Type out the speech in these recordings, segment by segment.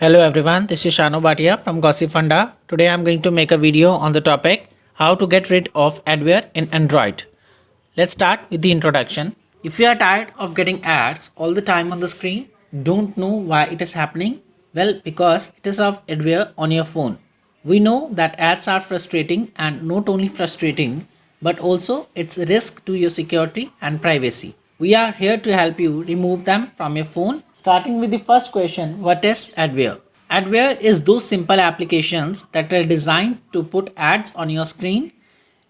Hello everyone, this is Shano Bhatia from Gossipfunda. Today I am going to make a video on the topic how to get rid of adware in Android. Let's start with the introduction. If you are tired of getting ads all the time on the screen, don't know why it is happening? Well, because it is of adware on your phone. We know that ads are frustrating, and not only frustrating but also it's a risk to your security and privacy. We are here to help you remove them from your phone. Starting with the first question, what is adware? Adware is those simple applications that are designed to put ads on your screen.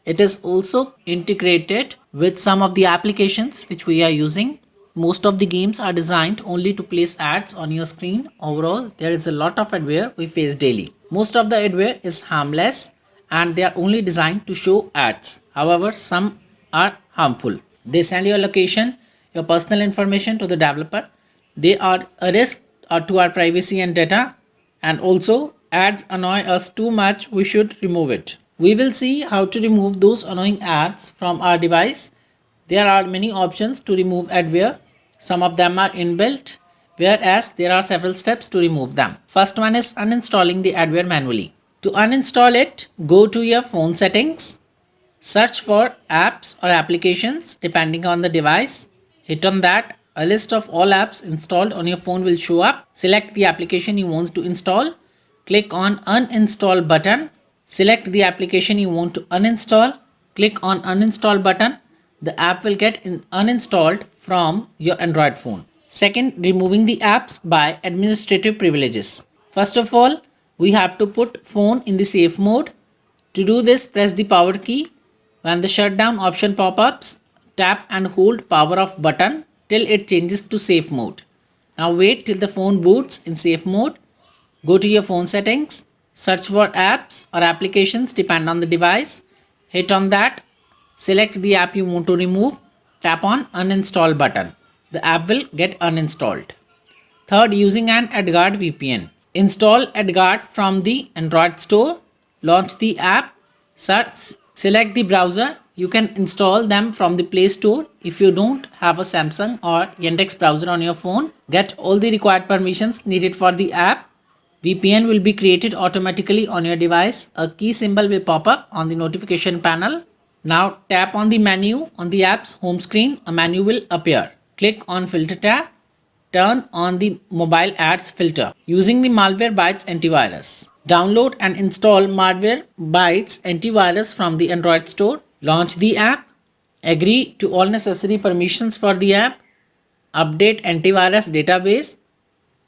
It is also integrated with some of the applications which we are using. Most of the games are designed only to place ads on your screen. Overall, there is a lot of adware we face daily. Most of the adware is harmless and they are only designed to show ads. However, some are harmful. They send your location, your personal information to the developer. They are a risk to our privacy and data, and also ads annoy us too much. We should remove it. We will see how to remove those annoying ads from our device. There are many options to remove adware. Some of them are inbuilt, whereas there are several steps to remove them. First one is uninstalling the adware manually. To uninstall it, go to your phone settings. Search for apps or applications depending on the device. Hit on that. A list of all apps installed on your phone will show up. Select the application you want to install. Click on Uninstall button. Select the application you want to uninstall. Click on Uninstall button. The app will get uninstalled from your Android phone. Second, removing the apps by administrative privileges. First of all, we have to put phone in the safe mode. To do this, press the power key. When the shutdown option pop-ups, tap and hold power off button till it changes to safe mode. Now wait till the phone boots in safe mode. Go to your phone settings. Search for apps or applications depend on the device. Hit on that. Select the app you want to remove. Tap on uninstall button. The app will get uninstalled. Third, using an Edgard VPN. Install Edgard from the Android store. Launch the app. Select the browser. You can install them from the Play Store. If you don't have a Samsung or Yandex browser on your phone, get all the required permissions needed for the app. VPN will be created automatically on your device. A key symbol will pop up on the notification panel. Now tap on the menu on the app's home screen. A menu will appear. Click on Filter tab. Turn on the mobile ads filter using the Malwarebytes antivirus. Download and install Malwarebytes antivirus from the Android store. Launch the app. Agree to all necessary permissions for the app. Update antivirus database.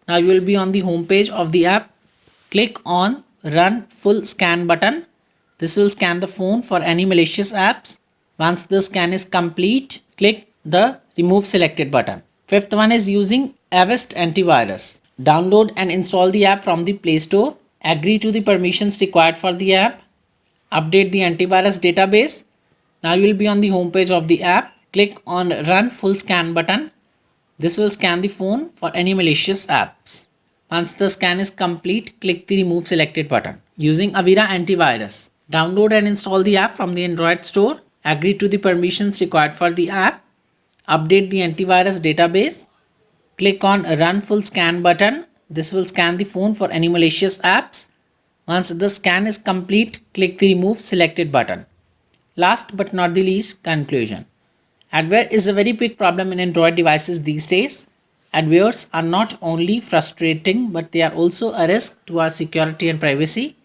Now you will be on the home page of the app. Click on Run Full Scan button. This will scan the phone for any malicious apps. Once the scan is complete, click the Remove Selected button. Fifth one is using Avast Antivirus. Download and install the app from the Play Store. Agree to the permissions required for the app. Update the antivirus database. Now you will be on the home page of the app. Click on Run Full Scan button. This will scan the phone for any malicious apps. Once the scan is complete, click the Remove Selected button. Using Avira Antivirus. Download and install the app from the Android store. Agree to the permissions required for the app. Update the antivirus database. Click on Run Full Scan button. This will scan the phone for any malicious apps. Once the scan is complete, click the Remove Selected button. Last but not the least, conclusion. Adware is a very big problem in Android devices these days. Adwares are not only frustrating, but they are also a risk to our security and privacy.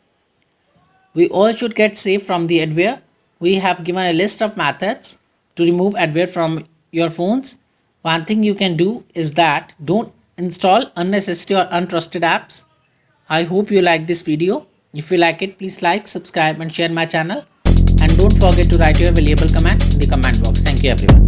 We all should get safe from the adware. We have given a list of methods to remove adware from your phones. One thing you can do is that don't install unnecessary or untrusted apps. I hope you like this video. If you like it, please like, subscribe and share my channel. And don't forget to write your valuable comment in the comment box. Thank you everyone.